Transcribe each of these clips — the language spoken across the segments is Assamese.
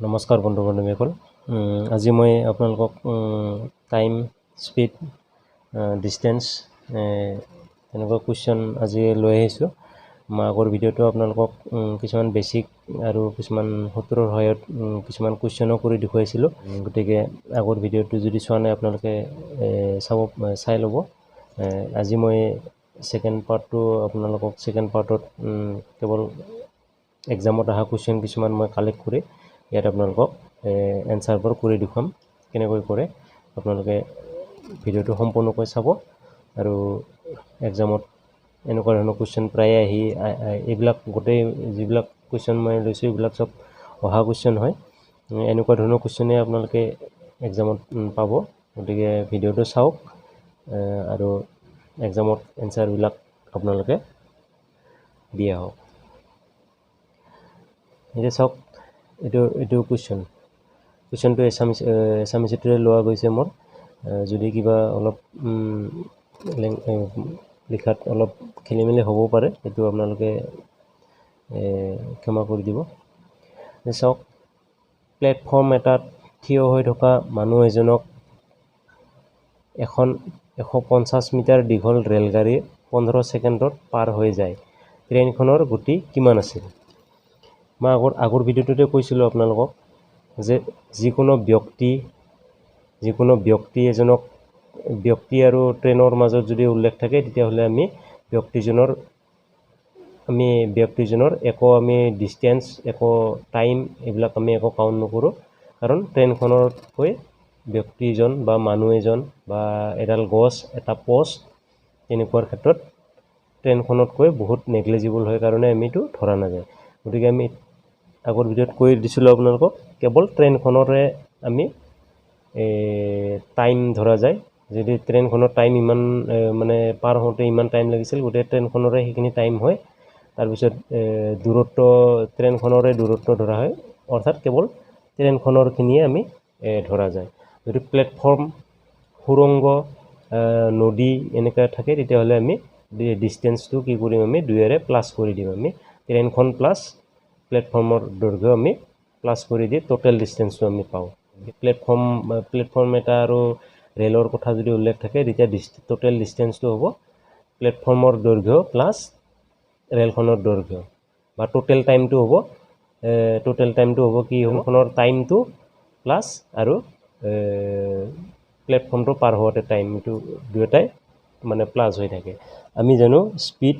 নমস্কাৰ বন্ধু বান্ধৱীসকল। আজি মই আপোনালোকক টাইম, স্পীড, ডিষ্টেঞ্চ এনেকুৱা কুৱেশ্যন আজি লৈ আহিছোঁ। মই আগৰ ভিডিঅ'টো আপোনালোকক কিছুমান বেছিক আৰু কিছুমান সূত্ৰৰ সহায়ত কিছুমান কুৱেশ্যনো কৰি দেখুৱাইছিলোঁ। গতিকে আগৰ ভিডিঅ'টো যদি চোৱা নাই আপোনালোকে চাই ল'ব। আজি মই ছেকেণ্ড পাৰ্টটো আপোনালোকক ছেকেণ্ড পাৰ্টত কেৱল এক্সামত অহা কুৱেশ্যন কিছুমান মই কালেক্ট কৰি ইয়াত আপোনালোকক এনচাৰবোৰ কৰি দেখুৱাম। কেনেকৈ কৰে আপোনালোকে ভিডিঅ'টো সম্পূৰ্ণকৈ চাব। আৰু এক্সামত এনেকুৱা ধৰণৰ কুৱেশ্যন প্ৰায়ে এইবিলাক গোটেই যিবিলাক কুৱেশ্যন মই লৈছোঁ এইবিলাক চব অহা কুৱেশ্যন হয়। এনেকুৱা ধৰণৰ কুৱেশ্যনেই আপোনালোকে এক্সামত পাব। গতিকে ভিডিঅ'টো চাওক আৰু এক্সামত এনচাৰবিলাক আপোনালোকে দি আহক। এতিয়া চাওক, এইটো কুৱেশ্যনটো এছামিছতে লোৱা গৈছে মোৰ। যদি কিবা অলপ লিখাত অলপ খেলি মেলি হ'ব পাৰে, সেইটো আপোনালোকে ক্ষমা কৰি দিব। চাওক, প্লেটফৰ্ম এটাত থিয় হৈ থকা মানুহ এজনক 150 মিটাৰ দীঘল ৰেলগাড়ী 15 ছেকেণ্ডত পাৰ হৈ যায়। ট্ৰেইনখনৰ গতি কিমান আছিল? মই আগৰ ভিডিঅ'টোতে কৈছিলোঁ আপোনালোকক যে যিকোনো ব্যক্তি আৰু ট্ৰেইনৰ মাজত যদি উল্লেখ থাকে তেতিয়াহ'লে আমি ব্যক্তিজনৰ একো আমি ডিষ্টেঞ্চ, একো টাইম এইবিলাক আমি একো কাউণ্ট নকৰোঁ। কাৰণ ট্ৰেইনখনতকৈ ব্যক্তিজন বা মানুহ এজন বা এডাল গছ, এটা পষ্ট তেনেকুৱাৰ ক্ষেত্ৰত ট্ৰেইনখনতকৈ বহুত নেগলিজিবল হয় কাৰণে আমিতো ধৰা নাযায়। গতিকে আমি আগৰ ভিডিঅ'ত কৈ দিছিলোঁ আপোনালোকক কেৱল ট্ৰেইনখনৰে আমি টাইম ধৰা যায়। যদি ট্ৰেইনখনৰ টাইম ইমান পাৰ হওঁতে ইমান টাইম লাগিছিল, গোটেই ট্ৰেইনখনৰে সেইখিনি টাইম হয়। তাৰপিছত ট্ৰেইনখনৰে দূৰত্ব ধৰা হয়, অৰ্থাৎ কেৱল ট্ৰেইনখনৰখিনিয়ে আমি ধৰা যায়। যদি প্লেটফৰ্ম, সুৰংগ, নদী এনেকৈ থাকে তেতিয়াহ'লে আমি ডিষ্টেঞ্চটো কি কৰিম, আমি 2ৰে প্লাছ কৰি দিম। আমি ট্ৰেইনখন প্লাছ প্লেটফৰ্মৰ দৈৰ্ঘ্য আমি প্লাছ কৰি দি টোটেল ডিষ্টেঞ্চটো আমি পাওঁ। প্লেটফৰ্ম এটা আৰু ৰেলৰ কথা যদি উল্লেখ থাকে তেতিয়া টোটেল ডিষ্টেঞ্চটো হ'ব প্লেটফৰ্মৰ দৈৰ্ঘ্য প্লাছ ৰেলখনৰ দৈৰ্ঘ্য, বা টোটেল টাইমটো হ'ব কি ৰেলখনৰ টাইমটো প্লাছ আৰু প্লেটফৰ্মটো পাৰ হোৱাতে টাইমটো দুয়োটাই প্লাছ হৈ থাকে। আমি জানো স্পীড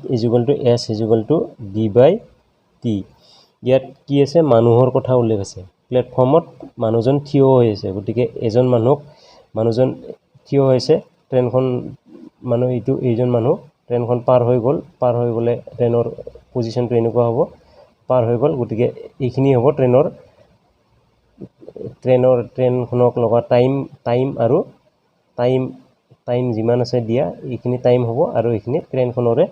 S=d/t। ইয়াত কি আছে, মানুহৰ কথা উল্লেখ আছে। প্লেটফৰ্মত মানুহজন থিয় হৈ আছে, গতিকে মানুহজন থিয় হৈছে। এইজন মানুহ ট্ৰেইনখন পাৰ হৈ গ'লে ট্ৰেইনৰ পজিশ্যনটো এনেকুৱা হ'ব, পাৰ হৈ গ'ল। গতিকে এইখিনি হ'ব ট্ৰেইনখনক লগা টাইম আৰু টাইম যিমান আছে দিয়া এইখিনি টাইম হ'ব, আৰু এইখিনি ট্ৰেইনখনৰে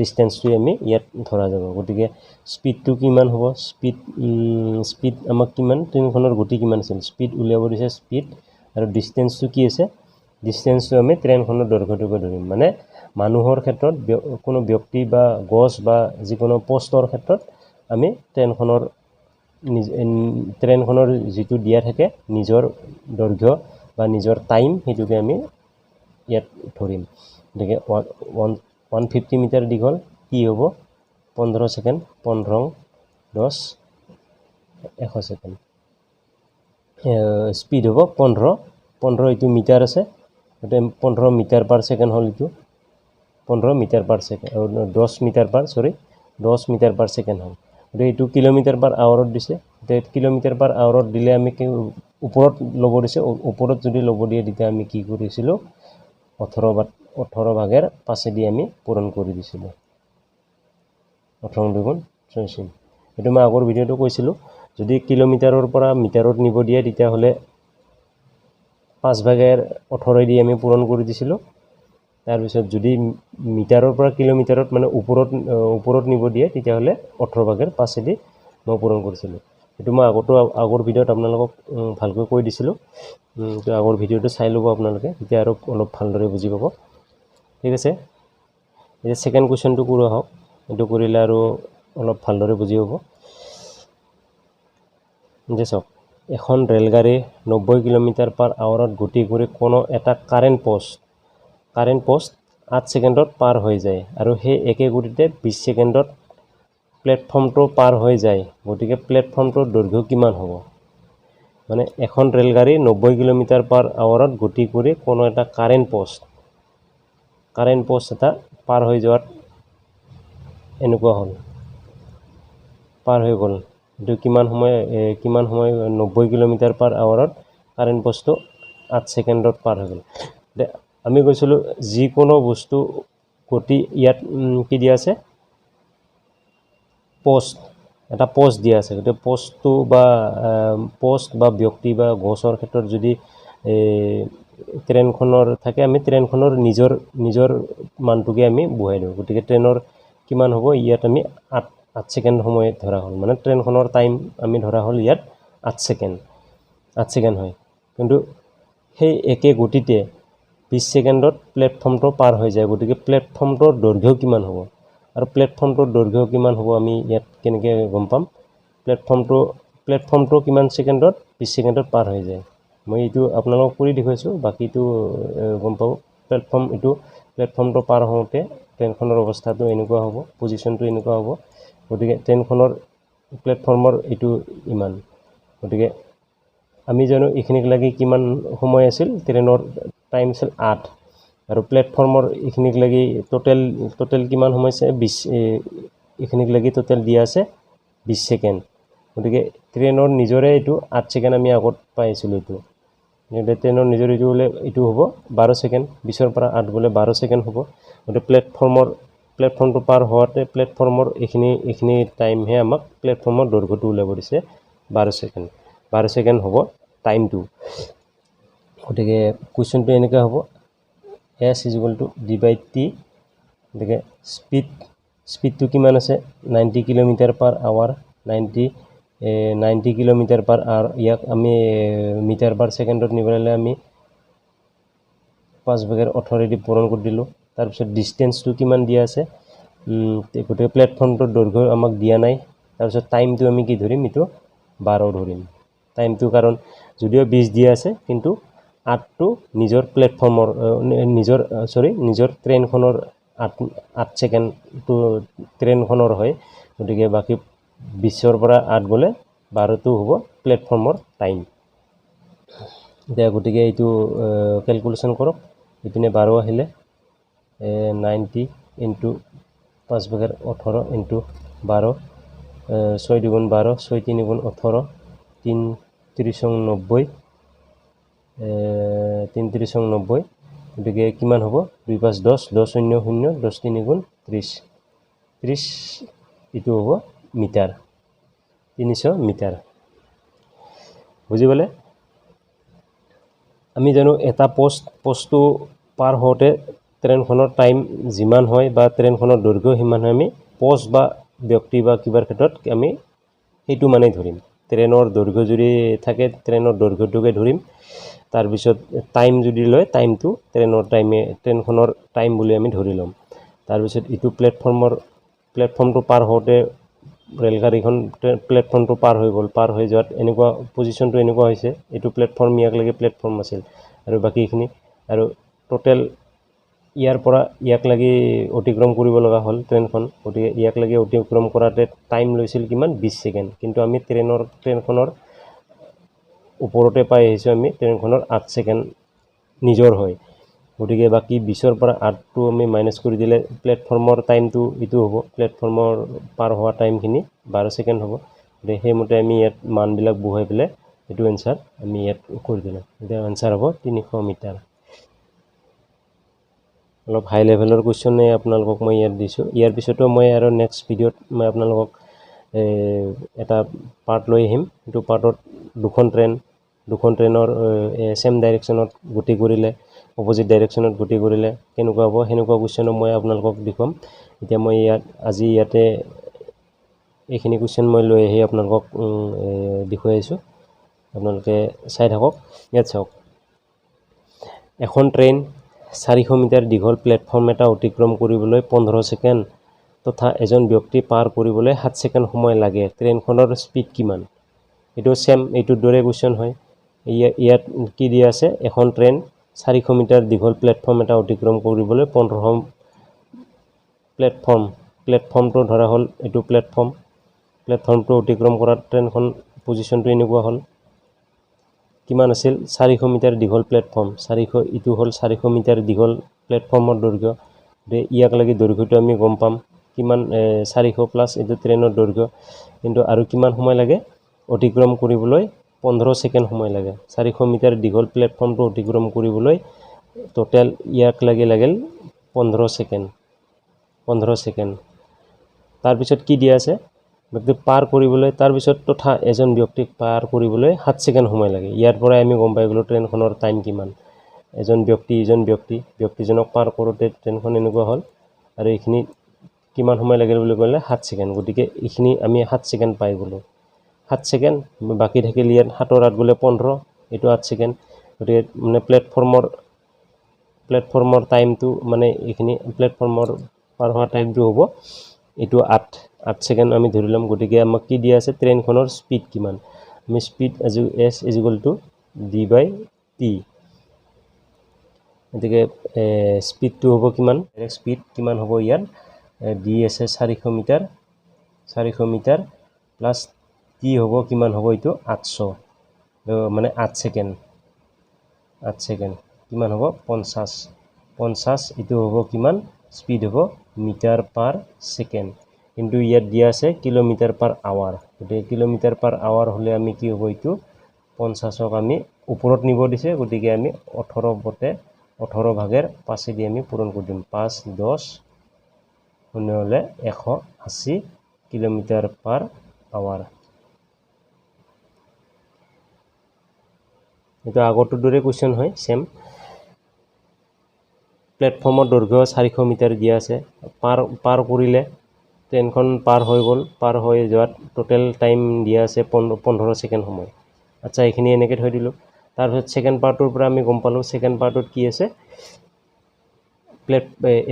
ডিষ্টেঞ্চটোৱে আমি ইয়াত ধৰা যাব। গতিকে স্পীডটো কিমান হ'ব, স্পীড আমাক কিমান, ট্ৰেইনখনৰ গতি কিমান আছিল, স্পীড উলিয়াব দিছে, স্পীড। আৰু ডিষ্টেঞ্চটো কি আছে, ডিষ্টেঞ্চটো আমি ট্ৰেইনখনৰ দৈৰ্ঘ্যটোকে ধৰিম। মানে মানুহৰ ক্ষেত্ৰত, কোনো ব্যক্তি বা গছ বা যিকোনো পষ্টৰ ক্ষেত্ৰত আমি ট্ৰেইনখনৰ যিটো দিয়া থাকে নিজৰ দৈৰ্ঘ্য বা নিজৰ টাইম, সেইটোকে আমি ইয়াত ধৰিম। গতিকে 150 মিটাৰ দীঘল কি হ'ব, 15 ছেকেণ্ড, 15, 10, 100 ছেকেণ্ড। স্পীড হ'ব 15, এইটো মিটাৰ আছে, গতিকে 15 মিটাৰ পাৰ ছেকেণ্ড হ'ল। এইটো 15 metre per second, 10 metre per second হ'ল। গতিকে এইটো কিলোমিটাৰ পাৰ আৱাৰত দিছে। এতিয়া কিলোমিটাৰ পাৰ আৱাৰত দিলে আমি ওপৰত ল'ব দিছে। ওপৰত যদি ল'ব দিয়ে তেতিয়া আমি কি কৰিছিলোঁ, 18/5 আমি পূৰণ কৰি দিছিলোঁ। 18 দুগুণ 64। এইটো মই আগৰ ভিডিঅ'টো কৈছিলোঁ। যদি কিলোমিটাৰৰ পৰা মিটাৰত নিব দিয়ে তেতিয়াহ'লে 5/18 দি আমি পূৰণ কৰি দিছিলোঁ। তাৰপিছত যদি মিটাৰৰ পৰা কিলোমিটাৰত ওপৰত নিব দিয়ে তেতিয়াহ'লে 18/5 দি মই পূৰণ কৰিছিলোঁ। সেইটো মই আগৰ ভিডিঅ'ত আপোনালোকক ভালকৈ কৈ দিছিলোঁ। আগৰ ভিডিঅ'টো চাই ল'ব আপোনালোকে, তেতিয়া আৰু অলপ ভালদৰে বুজি পাব। ঠিক আছে, এতিয়া ছেকেণ্ড কুৱেশ্যনটো কৰোঁ আহক। এইটো কৰিলে আৰু অলপ ভালদৰে বুজি পাব। যে চাওক, এখন ৰেলগাড়ী 90 কিলোমিটাৰ/আৱাৰত গতি কৰি কোনো এটা কাৰেণ্ট পোষ্ট 8 ছেকেণ্ডত পাৰ হৈ যায় আৰু সেই একে গতিতে 20 ছেকেণ্ডত প্লেটফৰ্মটো পাৰ হৈ যায়, গতিকে প্লেটফৰ্মটোৰ দৈৰ্ঘ্য কিমান হ'ব? মানে এখন ৰেলগাড়ী 90 কিলোমিটাৰ/আৱাৰত গতি কৰি কোনো এটা কাৰেণ্ট পোষ্ট এটা পাৰ হৈ যোৱাত এনেকুৱা হ'ল, পাৰ হৈ গ'ল। এইটো কিমান সময় 90 কিলোমিটাৰ/আৱাৰত কাৰেণ্ট পোষ্টটো 8 ছেকেণ্ডত পাৰ হৈ গ'ল। আমি কৈছিলোঁ যিকোনো বস্তু গতি ইয়াত কি দিয়া আছে? এটা পোষ্ট দিয়া আছে। গতিকে পোষ্ট বা ব্যক্তি বা গছৰ ক্ষেত্ৰত যদি ট্ৰেইনখনৰ থাকে, আমি ট্ৰেইনখনৰ নিজৰ মানটোকে আমি বহাই দিওঁ। গতিকে ট্ৰেইনৰ কিমান হ'ব? ইয়াত আমি 8 ছেকেণ্ড সময় ধৰা হ'ল, মানে ট্ৰেইনখনৰ টাইম আমি ধৰা হ'ল ইয়াত 8 ছেকেণ্ড হয়। কিন্তু সেই একে গতিতে 20 ছেকেণ্ডত প্লেটফৰ্মটো পাৰ হৈ যায়, গতিকে প্লেটফৰ্মটোৰ দৈৰ্ঘ্য কিমান হ'ব? আৰু প্লেটফৰ্মটোৰ দৈৰ্ঘ্য কিমান হ'ব আমি ইয়াত কেনেকৈ গম পাম? প্লেটফৰ্মটো কিমান ছেকেণ্ডত? 20 ছেকেণ্ডত পাৰ হৈ যায়। মই এইটো আপোনালোকক কৰি দেখুৱাইছোঁ, বাকীটো গম পাব। প্লেটফৰ্মটো পাৰ হওঁতে ট্ৰেইনখনৰ অৱস্থাটো এনেকুৱা হ'ব, পজিশ্যনটো এনেকুৱা হ'ব। গতিকে প্লেটফৰ্মৰ এইটো ইমান। গতিকে আমি জানো এইখিনিক লাগি কিমান সময় আছিল? ট্ৰেইনৰ টাইম আছিল 8, আৰু প্লেটফৰ্মৰ এইখিনিক লাগি টোটেল কিমান সময় আছে? এইখিনিক লাগি টোটেল দিয়া আছে 20 ছেকেণ্ড। গতিকে ট্ৰেইনৰ নিজৰে এইটো 8 ছেকেণ্ড আমি আগত পাইছিলোঁ এইটো। গতিকে ট্ৰেইনৰ নিজৰ এইটো হ'লে এইটো হ'ব 12 ছেকেণ্ড, 20ৰ পৰা 8 গ'লে 12 ছেকেণ্ড হ'ব। গতিকে প্লেটফৰ্মটো পাৰ হোৱাতে প্লেটফৰ্মৰ এইখিনি টাইমহে আমাক প্লেটফৰ্মৰ দৈৰ্ঘ্যটো ওলাব দিছে 12 ছেকেণ্ড হ'ব টাইমটো। গতিকে কুৱেশ্যনটো এনেকৈ হ'ব, S = D/T। গতিকে স্পীডটো কিমান আছে? 90 কিলোমিটাৰ/আৱাৰ। 90 কিলোমিটাৰ/আৱাৰ। ইয়াক আমি মিটাৰ/ছেকেণ্ডত নিবলৈ আমি 5/18 পূৰণ কৰি দিলোঁ। তাৰপিছত ডিষ্টেঞ্চটো কিমান দিয়া আছে? গতিকে প্লেটফৰ্মটোৰ দৈৰ্ঘ্য আমাক দিয়া নাই। তাৰপিছত টাইমটো আমি কি ধৰিম? এইটো 12 ধৰিম টাইমটো, কাৰণ যদিও 20 দিয়া আছে, কিন্তু 8টো নিজৰ ট্ৰেইনখনৰ 8 ছেকেণ্ডটো ট্ৰেইনখনৰ হয়। গতিকে বাকী 20ৰ পৰা 8 গ'লে 12টো হ'ব প্লেটফৰ্মৰ টাইম। এতিয়া গতিকে এইটো কেলকুলেশ্যন কৰক। ইপিনে 12 আহিলে 90 × 5/18 × 12, 6 × 2 = 12, 6 × 3 = 18, 3 × 3 = 90, 3 × 3 = 90। গতিকে কিমান হ'ব? 2 × 5 = 10, 10 × 0 = 0, 10 × 3 = 30। এইটো হ'ব মিটাৰ, 300 মিটাৰ। বুজি পালে? আমি জানো এটা পোষ্টটো পাৰ হওঁতে ট্ৰেইনখনৰ টাইম যিমান হয় বা ট্ৰেইনখনৰ দৈৰ্ঘ্য সিমান হয়, আমি পোষ্ট বা ব্যক্তি বা কিবাৰ ক্ষেত্ৰত আমি সেইটো মানেই ধৰিম। ট্ৰেইনৰ দৈৰ্ঘ্য যদি থাকে, ট্ৰেইনৰ দৈৰ্ঘ্যটোকে ধৰিম। তাৰপিছত টাইম যদি লয়, টাইমটো ট্ৰেইনখনৰ টাইম বুলি আমি ধৰি ল'ম। তাৰপিছত এইটো প্লেটফৰ্মটো পাৰ হওঁতে ৰেলগাড়ীখন প্লেটফৰ্মটো পাৰ হৈ গ'ল। পাৰ হৈ যোৱাত এনেকুৱা পজিশ্যনটো এনেকুৱা হৈছে, এইটো প্লেটফৰ্ম ইয়াক লাগি প্লেটফৰ্ম আছিল, আৰু বাকীখিনি আৰু টোটেল ইয়াৰ পৰা ইয়াক লাগি অতিক্ৰম কৰিব লগা হ'ল ট্ৰেইনখন। গতিকে ইয়াক লাগি অতিক্ৰম কৰাতে টাইম লৈছিল কিমান? 20 ছেকেণ্ড। কিন্তু আমি ট্ৰেইনখনৰ ওপৰতে পাই আহিছোঁ, আমি ট্ৰেইনখনৰ 8 ছেকেণ্ড নিজৰ হয়। গতিকে বাকী 20ৰ পৰা 8টো আমি মাইনাছ কৰি দিলে প্লেটফৰ্মৰ টাইমটো এইটো হ'ব। প্লেটফৰ্মৰ পাৰ হোৱা টাইমখিনি 12 ছেকেণ্ড হ'ব। গতিকে সেইমতে আমি ইয়াত মানবিলাক বহুৱাই পেলাই এইটো এনচাৰ আমি ইয়াত কৰি দিলোঁ। এতিয়া এনচাৰ হ'ব 300 মিটাৰ। অলপ হাই লেভেলৰ কুৱেশ্যনে আপোনালোকক মই ইয়াত দিছোঁ। ইয়াৰ পিছতো মই আৰু নেক্সট ভিডিঅ'ত মই আপোনালোকক এটা পাৰ্ট লৈ আহিম। এইটো পাৰ্টত দুখন ট্ৰেইনৰ ছেম ডাইৰেকশ্যনত গতি কৰিলে, অপজিট ডাইৰেকশ্যনত গতি কৰিলে কেনেকুৱা হ'ব, সেনেকুৱা কুৱেশ্যনো মই আপোনালোকক দেখুৱাম। এতিয়া মই আজি ইয়াতে এইখিনি কুৱেশ্যন মই লৈ আহি আপোনালোকক দেখুৱাই আছোঁ। আপোনালোকে চাই থাকক। ইয়াত চাওক, এখন ট্ৰেইন 400 মিটাৰ দীঘল প্লেটফৰ্ম এটা অতিক্ৰম কৰিবলৈ 15 ছেকেণ্ড তথা এজন ব্যক্তি পাৰ কৰিবলৈ 7 ছেকেণ্ড সময় লাগে। ট্ৰেইনখনৰ স্পীড কিমান? এইটো সেম এইটোৰ দৰে কুৱেশ্যন হয়। ইয়াত কি দিয়া আছে, এখন ট্ৰেইন 400 মিটাৰ দীঘল প্লেটফৰ্ম এটা অতিক্ৰম কৰিবলৈ 15 প্লেটফৰ্মটো ধৰা হ'ল এইটো প্লেটফৰ্মটো অতিক্ৰম কৰাত ট্ৰেইনখন পজিশ্যনটো এনেকুৱা হ'ল, কিমান আছিল 400 মিটাৰ দীঘল প্লেটফৰ্ম, 400 ইটো হ'ল 400 মিটাৰ দীঘল প্লেটফৰ্মৰ দৈৰ্ঘ্য। ইয়াক লাগি দৈৰ্ঘ্যটো আমি গম পাম কিমান 400 প্লাছ এইটো ট্ৰেইনৰ দৈৰ্ঘ্য, কিন্তু আৰু কিমান সময় লাগে অতিক্ৰম কৰিবলৈ 15 ছেকেণ্ড সময় লাগে। 400 মিটাৰ দীঘল প্লেটফৰ্মটো অতিক্ৰম কৰিবলৈ টোটেল ইয়াক লাগিল 15 ছেকেণ্ড। তাৰপিছত কি দিয়া আছে, পাৰ কৰিবলৈ তাৰপিছত তথা এজন ব্যক্তিক পাৰ কৰিবলৈ 7 ছেকেণ্ড সময় লাগে। ইয়াৰ পৰাই আমি গম পাই গ'লোঁ ট্ৰেইনখনৰ টাইম কিমান। ইজন ব্যক্তিজনক পাৰ কৰোঁতে ট্ৰেইনখন এনেকুৱা হ'ল, আৰু এইখিনি কিমান সময় লাগিল বুলি ক'লে 7 ছেকেণ্ড। গতিকে এইখিনি আমি 7 ছেকেণ্ড পাই গ'লোঁ। 7 ছেকেণ্ড বাকী থাকিল ইয়াত 7 ৰ 8 গ'লে 15, এইটো 8 ছেকেণ্ড। গতিকে মানে প্লেটফৰ্মৰ টাইমটো মানে এইখিনি প্লেটফৰ্মৰ পাৰ হোৱা টাইমটো হ'ব এইটো 8 ছেকেণ্ড আমি ধৰি ল'ম। গতিকে আমাক কি দিয়া আছে, ট্ৰেইনখনৰ স্পীড কিমান, আমি speed as equal to d/t। গতিকে স্পীডটো হ'ব কিমান, স্পীড কিমান হ'ব ইয়াত, d আছে 400 মিটাৰ প্লাছ t হ'ব কিমান হ'ব, এইটো 800, মানে 8 ছেকেণ্ড কিমান হ'ব 50, এইটো হ'ব কিমান, স্পীড হ'ব মিটাৰ পাৰ ছেকেণ্ড। কিন্তু ইয়াত দিয়া আছে কিলোমিটাৰ পাৰ আৱাৰ। গতিকে কিলোমিটাৰ পাৰ আৱাৰ হ'লে আমি কি হ'ব, এইটো 50ক আমি ওপৰত নিব দিছে, গতিকে আমি 18/5 দি আমি পূৰণ কৰি দিম। 5, 10 শূন্য হ'লে 180 কিলোমিটাৰ পাৰ আৱাৰ। এইটো আগৰটোৰ দৰে কুৱেশ্যন হয়, চেম। প্লেটফৰ্মৰ দৈৰ্ঘ্য 400 মিটাৰ দিয়া আছে, পাৰ কৰিলে ট্ৰেইনখন পাৰ হৈ গ'ল, পাৰ হৈ যোৱাত টোটেল টাইম দিয়া আছে 15 ছেকেণ্ড সময়। আচ্ছা, এইখিনি এনেকৈ থৈ দিলোঁ। তাৰপিছত ছেকেণ্ড পাৰ্টটোৰ পৰা আমি গম পালোঁ, ছেকেণ্ড পাৰ্টটোত কি আছে,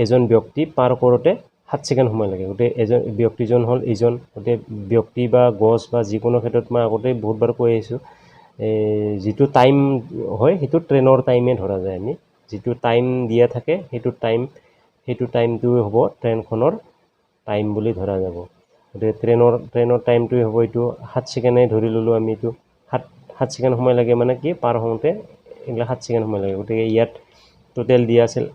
এজন ব্যক্তি পাৰ কৰোঁতে 7 ছেকেণ্ড সময় লাগে। গতিকে ব্যক্তিজন হ'ল এইজন। গতিকে ব্যক্তি বা গছ বা যিকোনো ক্ষেত্ৰত মই আগতেই বহুতবাৰ কৈ আহিছোঁ, যিটো টাইম হয় সেইটো ট্ৰেইনৰ টাইমে ধৰা যায়। আমি যিটো টাইম দিয়া থাকে সেইটো টাইমটো হ'ব ট্ৰেইনখনৰ টাইম বুলি ধৰা যাব। গতিকে ট্ৰেইনৰ টাইমটোৱে হ'ব এইটো 7 ছেকেণ্ডে ধৰি ল'লোঁ আমি। এইটো 7 ছেকেণ্ড সময় লাগে, মানে কি পাৰ হওঁতে এইবিলাক 7 ছেকেণ্ড সময় লাগে। গতিকে ইয়াত টোটেল দিয়া আছিল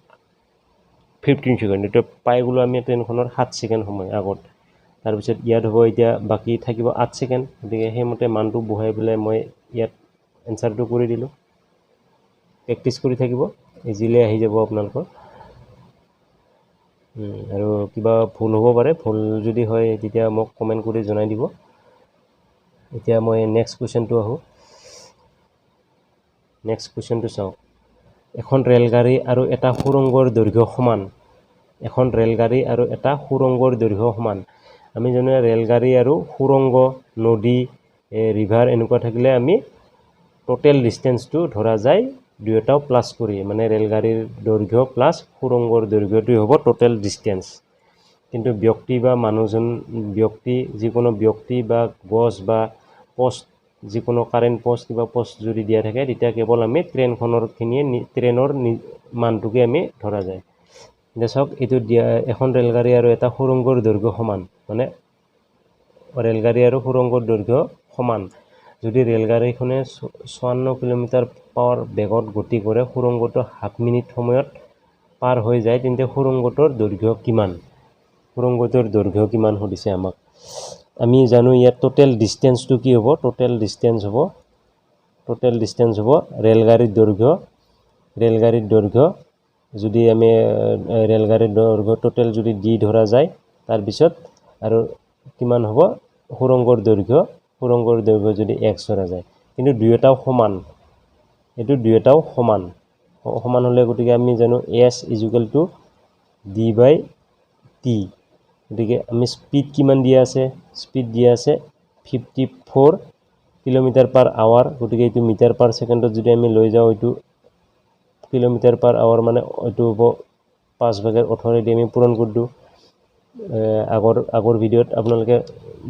15 ছেকেণ্ড, এতিয়া পাই গ'লোঁ আমি ট্ৰেইনখনৰ 7 ছেকেণ্ড সময় আগত। তাৰপিছত ইয়াত হ'ব এতিয়া বাকী থাকিব 8 ছেকেণ্ড। গতিকে সেইমতে মানটো বহাই পেলাই মই ইয়াত এনচাৰটো কৰি দিলোঁ। প্ৰেক্টিচ কৰি থাকিব, ইজিলি আহি যাব আপোনালোকৰ। আৰু কিবা ভুল হ'ব পাৰে, ভুল যদি হয় তেতিয়া মোক কমেণ্ট কৰি জনাই দিব। এতিয়া মই নেক্সট কুৱেশ্যনটো আহোঁ। নেক্সট কুৱেশ্যনটো চাওক, এখন ৰেলগাড়ী আৰু এটা সুৰংগৰ দৈৰ্ঘ্য সমান। এখন ৰেলগাড়ী আৰু এটা সুৰংগৰ দৈৰ্ঘ্য সমান। আমি জানো ৰেলগাড়ী আৰু সুৰংগ, নদী, ৰিভাৰ এনেকুৱা থাকিলে আমি টোটেল ডিষ্টেঞ্চটো ধৰা যায় দুয়োটাও প্লাছ কৰি, মানে ৰেলগাড়ীৰ দৈৰ্ঘ্য প্লাছ সুৰংগৰ দৈৰ্ঘ্যটোৱে হ'ব টোটেল ডিষ্টেঞ্চ। কিন্তু ব্যক্তি বা মানুহজন, যিকোনো ব্যক্তি বা গছ বা পষ্ট, যিকোনো কাৰেণ্ট পষ্ট, কিবা পষ্ট যদি দিয়া থাকে তেতিয়া কেৱল আমি ট্ৰেইনৰ মানটোকে আমি ধৰা যায়। এতিয়া চাওক, এইটো দিয়া এখন ৰেলগাড়ী আৰু এটা সুৰংগৰ দৈৰ্ঘ্য সমান, মানে ৰেলগাড়ী আৰু সুৰংগৰ দৈৰ্ঘ্য সমান। যদি ৰেলগাড়ীখনে 54 কিলোমিটাৰ পাৰ বেগত গতি কৰে, সুৰংগটো হাফ মিনিট সময়ত পাৰ হৈ যায়, তেন্তে সুৰংগটোৰ দৈৰ্ঘ্য কিমান? সুৰংগটোৰ দৈৰ্ঘ্য কিমান সুধিছে আমাক। আমি জানো ইয়াত টোটেল ডিষ্টেঞ্চটো কি হ'ব, টোটেল ডিষ্টেঞ্চ হ'ব ৰেলগাড়ীৰ দৈৰ্ঘ্য যদি আমি ৰেলগাড়ীৰ দৈৰ্ঘ্য টোটেল যদি দি ধৰা যায়, তাৰপিছত আৰু কিমান হ'ব সুৰংগৰ দৈৰ্ঘ্য যদি x ধৰা যায়। কিন্তু দুয়োটাও সমান, এইটো দুয়োটাও সমান হ'লে গতিকে আমি জানো s ইকুৱেল টু d/t। গতিকে আমি স্পীড কিমান দিয়া আছে, স্পীড দিয়া আছে 54 কিলোমিটাৰ পাৰ আৱাৰ। গতিকে এইটো মিটাৰ পাৰ ছেকেণ্ডত যদি আমি লৈ যাওঁ, এইটো কিলোমিটাৰ পাৰ আৱাৰ, মানে এইটো হ'ব 5/18 দি আমি পূৰণ কৰি দিওঁ। আগৰ ভিডিঅ'ত আপোনালোকে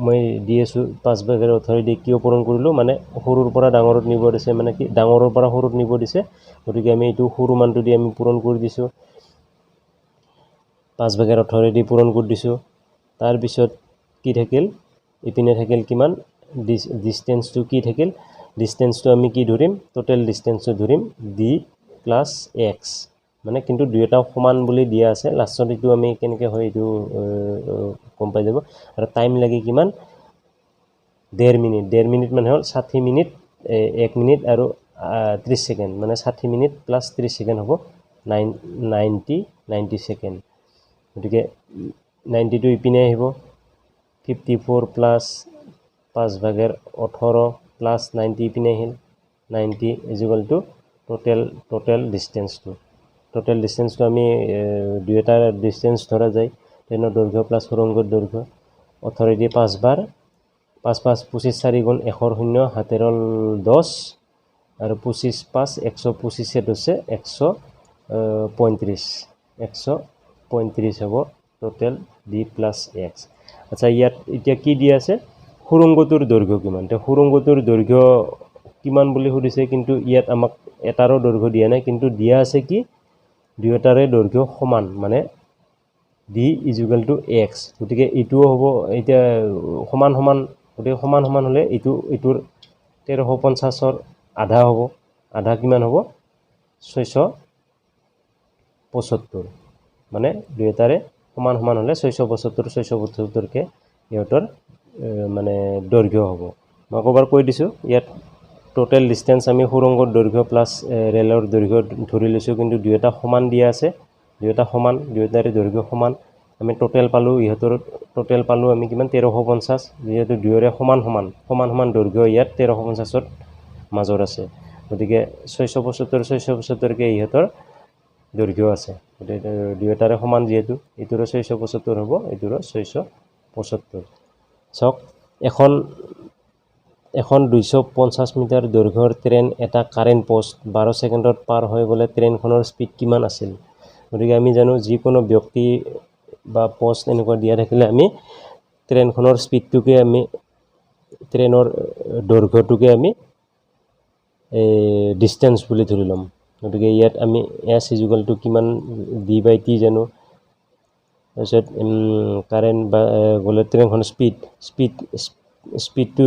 মই দি আছোঁ 5/18 দি কিয় পূৰণ কৰিলোঁ, মানে সৰুৰ পৰা ডাঙৰত নিব দিছে, মানে কি ডাঙৰৰ পৰা সৰুত নিব দিছে, গতিকে আমি এইটো সৰু মানটো দি আমি পূৰণ কৰি দিছোঁ, 5/18 দি পূৰণ কৰি দিছোঁ। তাৰপিছত কি থাকিল, ইপিনে থাকিল কিমান, ডিষ্টেঞ্চটো কি থাকিল, ডিষ্টেঞ্চটো আমি কি ধৰিম, টোটেল ডিষ্টেঞ্চটো ধৰিম ডি প্লাছ এক্স, মানে কিন্তু দুয়োটা সমান বুলি দিয়া আছে, লাষ্টত এইটো আমি কেনেকৈ হয় এইটো গম পাই যাব। আৰু টাইম লাগে কিমান, 1.5 মিনিট, 1.5 মিনিট মানে হ'ল 60 মিনিট, 1 মিনিট আৰু 30 ছেকেণ্ড, মানে 60 মিনিট প্লাছ 30 ছেকেণ্ড হ'ব 90 ছেকেণ্ড। গতিকে 90টো ইপিনে আহিব, 54 প্লাছ 5/18 প্লাছ 90 ইপিনে আহিল, 90 ইজিকুৱেল টু টোটেল ডিষ্টেঞ্চটো। টোটেল ডিষ্টেঞ্চটো আমি দুয়োটাৰ ডিষ্টেঞ্চ ধৰা যায়, ট্ৰেইনৰ দৈৰ্ঘ্য প্লাছ সুৰংগৰ দৈৰ্ঘ্য, 18 দি 5 বাৰ, 5 5 25 4 গুণ 1 0 7 10 আৰু 25 5 125 হৈছে 135 হ'ব টোটেল ডি প্লাছ এক্স। আচ্ছা, ইয়াত এতিয়া কি দিয়া আছে, সুৰংগটোৰ দৈৰ্ঘ্য কিমান। এতিয়া সুৰংগটোৰ দৈৰ্ঘ্য কিমান বুলি সুধিছে, কিন্তু ইয়াত আমাক এটাৰো দৈৰ্ঘ্য দিয়া নাই, কিন্তু দিয়া আছে কি দুয়োটাৰে দৈৰ্ঘ্য সমান, মানে ডি ইজিকুৱেল টু এক্স। গতিকে এইটোও হ'ব, এতিয়া সমান সমান, গতিকে সমান সমান হ'লে এইটোৰ 1350-ৰ আধা হ'ব, আধা কিমান হ'ব 675, মানে দুয়োটাৰে সমান সমান হ'লে 675কে ইহঁতৰ মানে দৈৰ্ঘ্য হ'ব। মই আকৌ এবাৰ কৈ দিছোঁ, ইয়াত টোটেল ডিষ্টেঞ্চ আমি সুৰংগৰ দৈৰ্ঘ্য প্লাছ ৰেলৰ দৈৰ্ঘ্য ধৰি লৈছোঁ, কিন্তু দুয়োটা সমান দিয়া আছে, দুয়োটা সমান, দুয়োটাৰে দৈৰ্ঘ্য সমান। আমি টোটেল পালোঁ, ইহঁতৰ টোটেল পালোঁ আমি কিমান 1350, যিহেতু দুয়োৰে সমান সমান দৈৰ্ঘ্য ইয়াত 1350ৰ মাজত আছে, গতিকে 675কে ইহঁতৰ দৈৰ্ঘ্য আছে, গতিকে দুয়োটাৰে সমান, যিহেতু এইটোৰো 675 হ'ব, এইটোৰো 675। চাওক, এখন 250 মিটাৰ দৈৰ্ঘ্যৰ ট্ৰেইন এটা কাৰেণ্ট পষ্ট 12 ছেকেণ্ডত পাৰ হৈ গ'লে ট্ৰেইনখনৰ স্পীড কিমান আছিল। গতিকে আমি জানো যিকোনো ব্যক্তি বা পষ্ট এনেকুৱা দিয়া থাকিলে আমি ট্ৰেইনখনৰ স্পীডটোকে আমি, ট্ৰেইনৰ দৈৰ্ঘ্যটোকে আমি ডিষ্টেঞ্চ বুলি ধৰি ল'ম। গতিকে ইয়াত আমি এছ ইজিকুৱেল টু কিমান d/t জানো, তাৰপিছত কাৰেণ্ট বা গ'লে ট্ৰেইনখনৰ স্পীডটো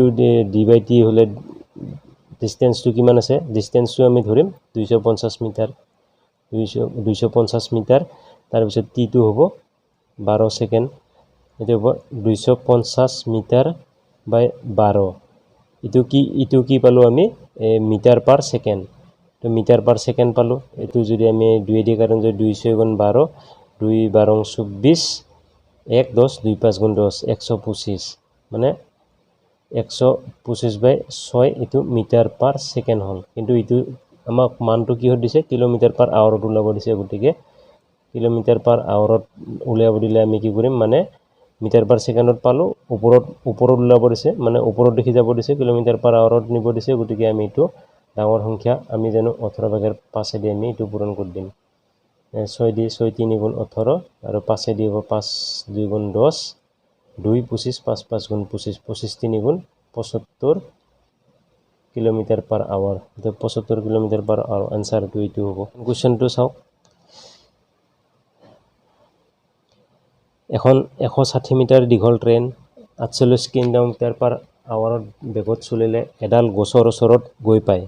d/t হ'লে ডিষ্টেঞ্চটো কিমান আছে, ডিষ্টেঞ্চটো আমি ধৰিম 250 মিটাৰ, 250 মিটাৰ, তাৰপিছত টিটো হ'ব 12 ছেকেণ্ড, এইটো হ'ব 250 মিটাৰ বাই 12, এইটো কি পালোঁ আমি মিটাৰ পাৰ ছেকেণ্ড, তো মিটাৰ পাৰ ছেকেণ্ড পালোঁ। এইটো যদি আমি 2 দি কাৰণ যদি 2 6 গুণ 12, 2 12 24, 1 10, 2 5 গুণ 10, 125, মানে 125/6 এইটো মিটাৰ পাৰ ছেকেণ্ড হ'ল। কিন্তু এইটো আমাক মানটো কিহত দিছে, কিলোমিটাৰ পাৰ আৱাৰত ওলাব দিছে, গতিকে কিলোমিটাৰ পাৰ আৱাৰত উলিয়াব দিলে আমি কি কৰিম, মানে মিটাৰ পাৰ ছেকেণ্ডত পালোঁ, ওপৰত ওলাব দিছে, মানে ওপৰত দেখি যাব দিছে, কিলোমিটাৰ পাৰ আৱাৰত নিব দিছে, গতিকে আমি এইটো ডাঙৰ সংখ্যা আমি জানো 18/5 দি আমি এইটো পূৰণ কৰি দিম। 6 দি 6 3 গুণ 18 আৰু 5 দি হ'ব 5 2 গুণ 10, 2 25, 5 5 গুণ 25, 25 3 গুণ 75 kilometre per hour, 75 kilometre per hour, এনচাৰটো এইটো হ'ব। কুৱেশ্যনটো চাওক, এখন 160 মিটাৰ দীঘল ট্ৰেইন 48 কিলোমিটাৰ পাৰ আৱাৰত বেগত চলিলে এডাল গছৰ ওচৰত গৈ পায়,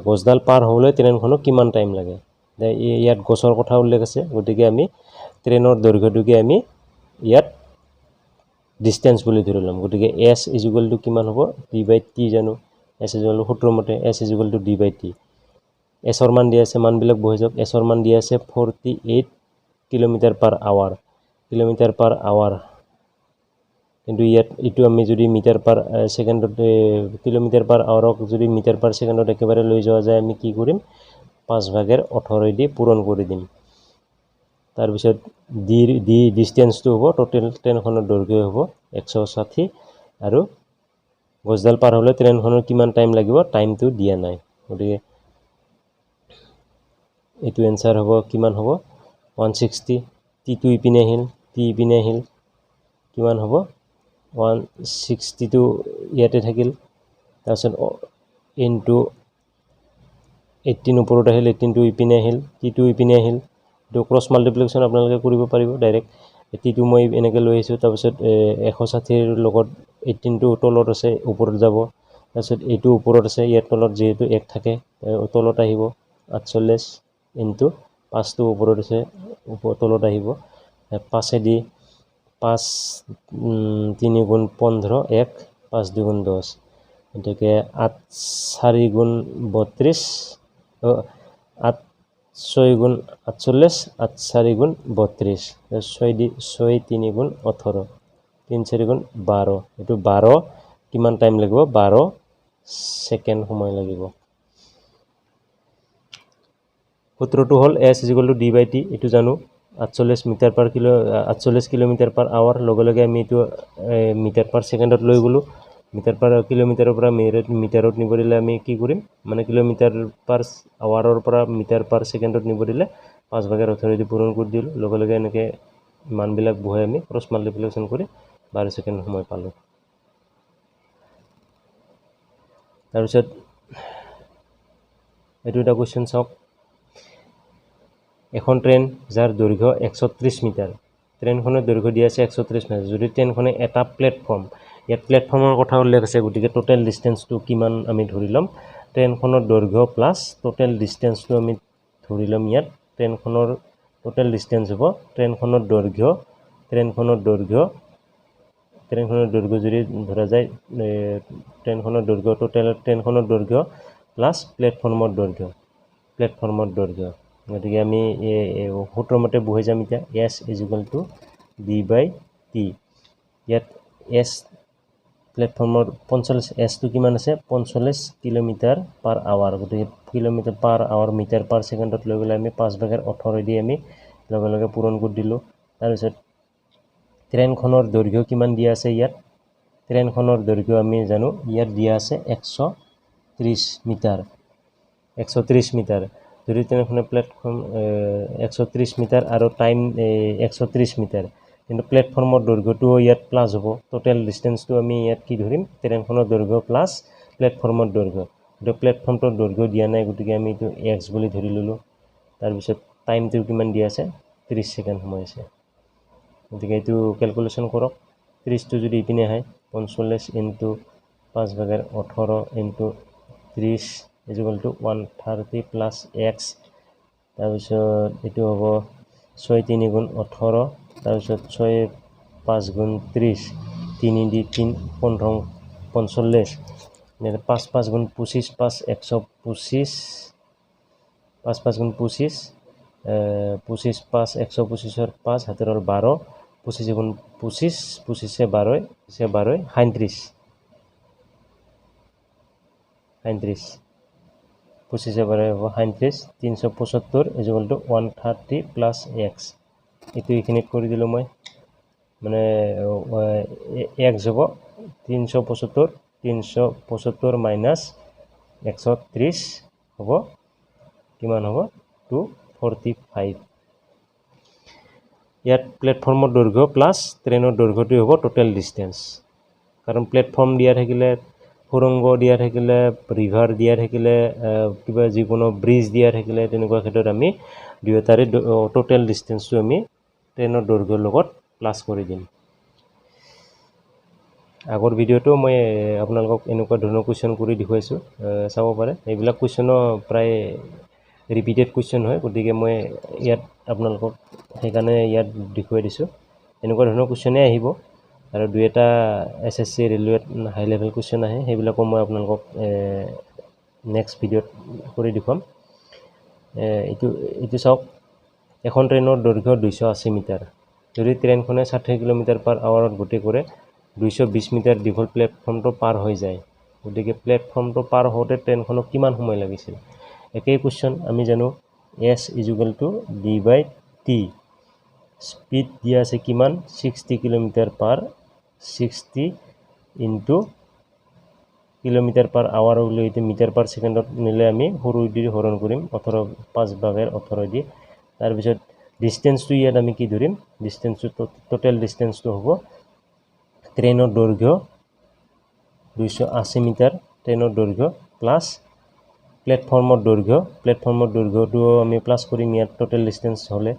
গছডাল পাৰ হ'বলৈ ট্ৰেইনখনক কিমান টাইম লাগে। ইয়াত গছৰ কথা উল্লেখ আছে, গতিকে আমি ট্ৰেইনৰ দৈৰ্ঘ্যটোকে আমি ইয়াত ডিষ্টেঞ্চ বুলি ধৰি ল'ম। গতিকে এছ ইজিকুৱেল টু কিমান হ'ব, d/t জানো, এছ ইজিকুৱেল টু সূত্ৰ মতে এছ ইজিকুৱেল টু d/t। এছৰ মান দিয়া আছে, মানবিলাক বহি যাওক, এছৰ মান দিয়া আছে 48 কিলোমিটাৰ পাৰ আৱাৰ, কিন্তু ইয়াত এইটো আমি যদি মিটাৰ পাৰ ছেকেণ্ডত, কিলোমিটাৰ পাৰ আৱাৰক যদি মিটাৰ পাৰ ছেকেণ্ডত একেবাৰে লৈ যোৱা যায়, আমি কি কৰিম 5/18 দি পূৰণ কৰি দিম। তাৰপিছত ডি ডিষ্টেঞ্চটো হ'ব, টোটেল ট্ৰেইনখনৰ দৈৰ্ঘ্য হ'ব 160, আৰু গছডাল পাৰ হ'লে ট্ৰেইনখনৰ কিমান টাইম লাগিব, টাইমটো দিয়া নাই, গতিকে এইটো এনচাৰ হ'ব কিমান হ'ব 160, টিটো ইপিনে আহিল, টি ইপিনে আহিল, কিমান হ'ব 162 ইয়াতে থাকিল, তাৰপিছত ইনটু 18 ওপৰত আহিল, 18টো ইপিনে আহিল, টিটো ইপিনে আহিল। এইটো ক্ৰছ মাল্টিপ্লিকেশ্যন আপোনালোকে কৰিব পাৰিব ডাইৰেক্ট। টিটো মই এনেকৈ লৈ আহিছোঁ, তাৰপিছত 160ৰ লগত 18টো তলত আছে, ওপৰত যাব, তাৰপিছত এইটো ওপৰত আছে, ইয়াৰ তলত যিহেতু 1 থাকে তলত আহিব, 48 ইনটু 5টো ওপৰত আছে, তলত আহিব, 5এদি 5 3 গুণ 15, 1 5 2 গুণ 10, গতিকে 8 4 গুণ 32, 8 6 গুণ 48, 8 4 গুণ 32, 6 3 গুণ 18, 3 4 গুণ 12, এইটো 12 কিমান টাইম লাগিব, 12 ছেকেণ্ড সময় লাগিব। সূত্ৰটো হ'ল S = D/T, এইটো জানো 48 কিলোমিটাৰ পাৰ আৱাৰ, লগে লগে আমি এইটো মিটাৰ পাৰ ছেকেণ্ডত লৈ গ'লোঁ। মিটাৰ পাৰ কিলোমিটাৰৰ পৰা মিটাৰত নিব দিলে আমি কি কৰিম, মানে কিলোমিটাৰ পাৰ আৱাৰৰ পৰা মিটাৰ পাৰ ছেকেণ্ডত নিব দিলে 5/18 দি পূৰণ কৰি দিলোঁ, লগে লগে এনেকৈ মানবিলাক বহাই আমি ক্ৰছ মাল্টিপ্লিকেশ্যন কৰি 12 ছেকেণ্ড সময় পালোঁ। তাৰপিছত এইটো এটা কুৱেশ্যন চাওক। এখন ট্ৰেইন যাৰ দৈৰ্ঘ্য 130 মিটাৰ, ট্ৰেইনখনৰ দৈৰ্ঘ্য দিয়া আছে 130 মিটাৰ। যদি ট্ৰেইনখনে এটা প্লেটফৰ্ম, ইয়াত প্লেটফৰ্মৰ কথা উল্লেখ আছে, গতিকে টোটেল ডিষ্টেঞ্চটো কিমান আমি ধৰি ল'ম, ট্ৰেইনখনৰ দৈৰ্ঘ্য প্লাছ টোটেল ডিষ্টেঞ্চটো আমি ধৰি ল'ম। ইয়াত ট্ৰেইনখনৰ টোটেল ডিষ্টেঞ্চ হ'ব ট্ৰেইনখনৰ দৈৰ্ঘ্য যদি ধৰা যায় ট্ৰেইনখনৰ দৈৰ্ঘ্য প্লাছ প্লেটফৰ্মৰ দৈৰ্ঘ্য। গতিকে আমি সূত্ৰমতে বহাই যাম এতিয়া, S = D/T। ইয়াত S প্লেটফৰ্মৰ 45, Sটো কিমান আছে 45 কিলোমিটাৰ পাৰ আৱাৰ, গতিকে kilometre per hour metre per ছেকেণ্ডত লৈ গ'লে আমি 5/18 দি আমি লগে লগে পূৰণ কৰি দিলোঁ। তাৰপিছত ট্ৰেইনখনৰ দৈৰ্ঘ্য কিমান দিয়া আছে, ইয়াত ট্ৰেইনখনৰ দৈৰ্ঘ্য আমি জানো ইয়াত দিয়া আছে 130 মিটাৰ। যদি ট্ৰেইনখনে প্লেটফৰ্ম 130 মিটাৰ আৰু টাইম 130 মিটাৰ, কিন্তু প্লেটফৰ্মৰ দৈৰ্ঘ্যটোও ইয়াত প্লাছ হ'ব। টোটেল ডিষ্টেঞ্চটো আমি ইয়াত কি ধৰিম, ট্ৰেইনখনৰ দৈৰ্ঘ্য প্লাছ প্লেটফৰ্মৰ দৈৰ্ঘ্য। কিন্তু প্লেটফৰ্মটোৰ দৈৰ্ঘ্য দিয়া নাই, গতিকে আমি এইটো X বুলি ধৰি ল'লোঁ। তাৰপিছত টাইমটো কিমান দিয়া আছে 30 ছেকেণ্ড সময় আছে, গতিকে এইটো কেলকুলেশ্যন কৰক। 30টো যদি ইপিনে আহে 45 ইনটু 5/18 ইনটু 30 = 130 প্লাছ X, তাৰপিছত এইটো হ'ব 6 3 গুণ 18, তাৰপিছত 6 5 গুণ 30, 3 দি 3 15 45, 5 5 গুণ 25, 5 125, 5 5 গুণ 25, 25 5 125, 5 হাতেৰ 12, 25 গুণ 25, 25 12, 37, 25 12 হ'ব 37, 375 = 130 প্লাছ X। এইটো এইখিনিত কৰি দিলোঁ মই, মানে X হ'ব 375 মাইনাছ 130 হ'ব কিমান হ'ব 245। ইয়াত প্লেটফৰ্মৰ দৈৰ্ঘ্য প্লাছ ট্ৰেইনৰ দৈৰ্ঘ্যটোৱে হ'ব টোটেল ডিষ্টেঞ্চ, কাৰণ প্লেটফৰ্ম দিয়া থাকিলে, সুৰংগ দিয়া থাকিলে, ৰিভাৰ দিয়া থাকিলে, কিবা যিকোনো ব্ৰিজ দিয়া থাকিলে, তেনেকুৱা ক্ষেত্ৰত আমি দুয়োটাৰে টোটেল ডিষ্টেঞ্চটো আমি ট্ৰেইনৰ দৈৰ্ঘ্যৰ লগত প্লাছ কৰি দিম। আগৰ ভিডিঅ'টো মই আপোনালোকক এনেকুৱা ধৰণৰ কুৱেশ্যন কৰি দেখুৱাইছোঁ, চাব পাৰে। এইবিলাক কুৱেশ্যনো প্ৰায় ৰিপিটেড কুৱেশ্যন হয়, গতিকে মই ইয়াত আপোনালোকক সেইকাৰণে ইয়াত দেখুৱাই দিছোঁ। এনেকুৱা ধৰণৰ কুৱেশ্যনেই আহিব, আৰু 2-এটা SSC ৰেলৱেত হাই লেভেল কুৱেশ্যন আহে, সেইবিলাকো মই আপোনালোকক নেক্সট ভিডিঅ'ত কৰি দেখুৱাম। এইটো চাওক, এখন ট্ৰেইনৰ দৈৰ্ঘ্য 280 মিটাৰ। যদি ট্ৰেইনখনে 60 কিলোমিটাৰ পাৰ আৱাৰত গতি কৰে, 220 মিটাৰ দীঘল প্লেটফৰ্মটো পাৰ হৈ যায়, গতিকে প্লেটফৰ্মটো পাৰ হওঁতে ট্ৰেইনখনক কিমান সময় লাগিছিল। একেই কুৱেশ্যন, আমি জানো S = D/T। স্পীড দিয়া আছে কিমান 60 kilometre per 60 into kilometre per আৱাৰক লৈ এইটো মিটাৰ পাৰ ছেকেণ্ডত নিলে আমি সৰু দি হৰণ কৰিম 5/18 দি। তাৰপিছত ডিষ্টেঞ্চটো ইয়াত আমি কি ধৰিম, ডিষ্টেঞ্চটো টোটেল ডিষ্টেঞ্চটো হ'ব ট্ৰেইনৰ দৈৰ্ঘ্য 280 মিটাৰ ট্ৰেইনৰ দৈৰ্ঘ্য প্লাছ প্লেটফৰ্মৰ দৈৰ্ঘ্যটো আমি প্লাছ কৰিম। ইয়াত টোটেল ডিষ্টেঞ্চ হ'লে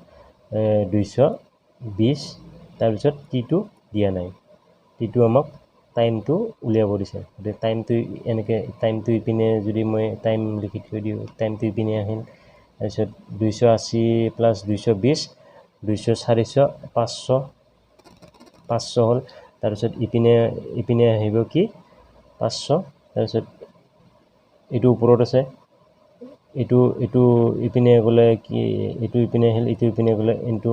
220, তাৰপিছত টিটো দিয়া নাই, টিটো আমাক টাইমটো উলিয়াব দিছে। গতিকে টাইমটো এনেকৈ টাইমটো ইপিনে যদি মই টাইম লিখি থৈ দিওঁ, টাইমটো ইপিনে আহিল, তাৰপিছত 280 প্লাছ 220 200 400 500 হ'ল, তাৰপিছত ইপিনে আহিব কি 500, তাৰপিছত এইটো ওপৰত আছে, এইটো ইপিনে গ'লে কি এইটো ইপিনে আহিল, এইটো ইপিনে গ'লে ইনটু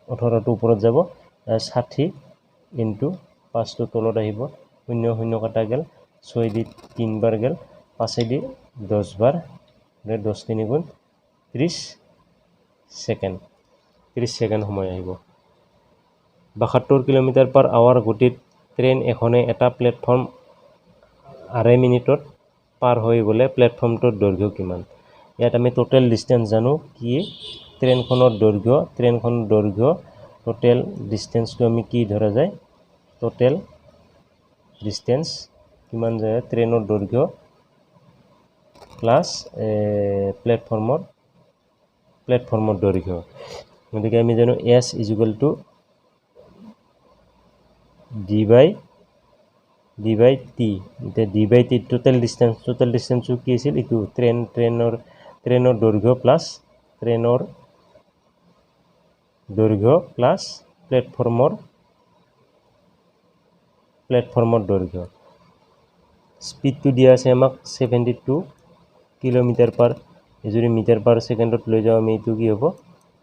18টো ওপৰত যাব, 60 ইনটু 5টো তলত আহিব, 0 0 কটা গ'ল, 6 দি 3 বাৰ গ'ল, 5 দি 10 বাৰ, 10 3 গুণ 30 ছেকেণ্ড, 30 ছেকেণ্ড সময় আহিব। 72 কিলোমিটাৰ/আৱাৰ গতিত ট্ৰেইন এখনে এটা প্লেটফৰ্ম 2.5 মিনিটত পাৰ হৈ গ'লে প্লেটফৰ্মটোৰ দৈৰ্ঘ্য কিমান? ইয়াত আমি টোটেল ডিষ্টেঞ্চ জানো কি ট্ৰেইনখনৰ দৈৰ্ঘ্য টোটেল ডিষ্টেঞ্চটো আমি কি ধৰা যায়, টোটেল ডিষ্টেঞ্চ কিমান যায়, ট্ৰেইনৰ দৈৰ্ঘ্য প্লাছ প্লেটফৰ্মৰ দৈৰ্ঘ্য। গতিকে আমি জানো S = d/t। এতিয়া d/t টোটেল ডিষ্টেঞ্চটো কি আছিল, এইটো ট্ৰেইনৰ দৈৰ্ঘ্য প্লাছ প্লেটফৰ্মৰ দৈৰ্ঘ্য। স্পীডটো দিয়া আছে আমাক 72 কিলোমিটাৰ/, যদি মিটাৰ/ছেকেণ্ডত লৈ যাওঁ আমি এইটো কি হ'ব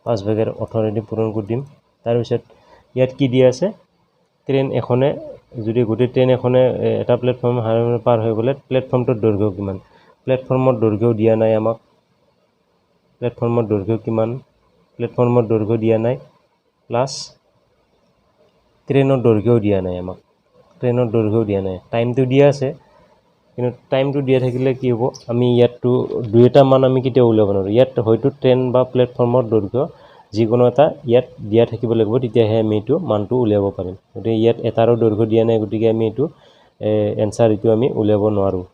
5/18 দি পূৰণ কৰি দিম। তাৰপিছত ইয়াত কি দিয়া আছে, ট্ৰেইন এখনে যদি গোটেই ট্ৰেইন এখনে এটা প্লেটফৰ্ম পাৰ হৈ গ'লে প্লেটফৰ্মটোৰ দৈৰ্ঘ্য কিমান, প্লেটফৰ্মৰ দৈৰ্ঘ্য দিয়া নাই আমাক, প্লেটফৰ্মৰ দৈৰ্ঘ্য কিমান, প্লেটফৰ্মৰ দৈৰ্ঘ্য দিয়া নাই, প্লাছ ট্ৰেইনৰ দৈৰ্ঘ্যও দিয়া নাই আমাক, ট্ৰেইনৰ দৈৰ্ঘ্যও দিয়া নাই, টাইমটো দিয়া আছে, কিন্তু টাইমটো দিয়া থাকিলে কি হ'ব, আমি ইয়াতটো দুয়োটা মান আমি কেতিয়াও উলিয়াব নোৱাৰোঁ। ইয়াত হয়তো ট্ৰেইন বা প্লেটফৰ্মৰ দৈৰ্ঘ্য যিকোনো এটা ইয়াত দিয়া থাকিব লাগিব, তেতিয়াহে আমি এইটো মানটো উলিয়াব পাৰিম। গতিকে ইয়াত এটাৰো দৈৰ্ঘ্য দিয়া নাই, গতিকে আমি এইটো এনচাৰ এইটো আমি উলিয়াব নোৱাৰোঁ।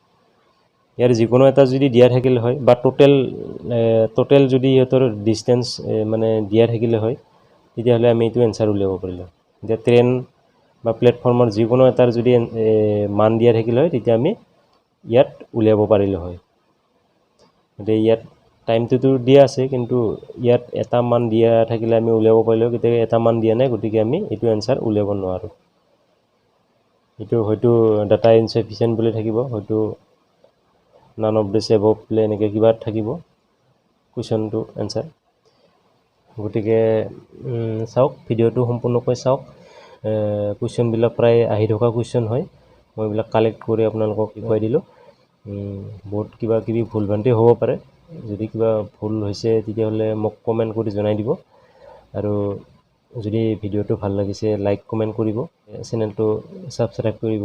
ইয়াৰ যিকোনো এটা যদি দিয়া থাকিলে হয় বা টোটেল যদি ইহঁতৰ ডিষ্টেঞ্চ মানে দিয়া থাকিলে হয়, তেতিয়াহ'লে আমি এইটো এনচাৰ উলিয়াব পাৰিলোঁ। এতিয়া ট্ৰেইন বা প্লেটফৰ্মৰ যিকোনো এটাৰ যদি মান দিয়া থাকিলে হয়, তেতিয়া আমি ইয়াত উলিয়াব পাৰিলোঁ হয়। গতিকে ইয়াত টাইমটোতো দিয়া আছে, কিন্তু ইয়াত এটা মান দিয়া থাকিলে আমি উলিয়াব পাৰিলোঁ, গতিকে এটা মান দিয়া নাই, গতিকে আমি এইটো এনচাৰ উলিয়াব নোৱাৰোঁ। এইটো হয়তো ডাটা ইনচাফিচিয়েণ্ট বুলি থাকিব, হয়তো নান অফ দিছ এবভ বোলে এনেকৈ কিবা থাকিব কুৱেশ্যনটো এনচাৰ। গতিকে চাওক, ভিডিঅ'টো সম্পূৰ্ণকৈ চাওক। কুৱেশ্যনবিলাক প্ৰায় আহি থকা কুৱেশ্যন হয়, মই এইবিলাক কালেক্ট কৰি আপোনালোকক দেখুৱাই দিলোঁ। বহুত কিবা কিবি ভুল ভ্ৰান্তি হ'ব পাৰে, যদি কিবা ভুল হৈছে তেতিয়াহ'লে মোক কমেণ্ট কৰি জনাই দিব, আৰু যদি ভিডিঅ'টো ভাল লাগিছে লাইক কমেণ্ট কৰিব, চেনেলটো ছাবস্ক্ৰাইব কৰিব।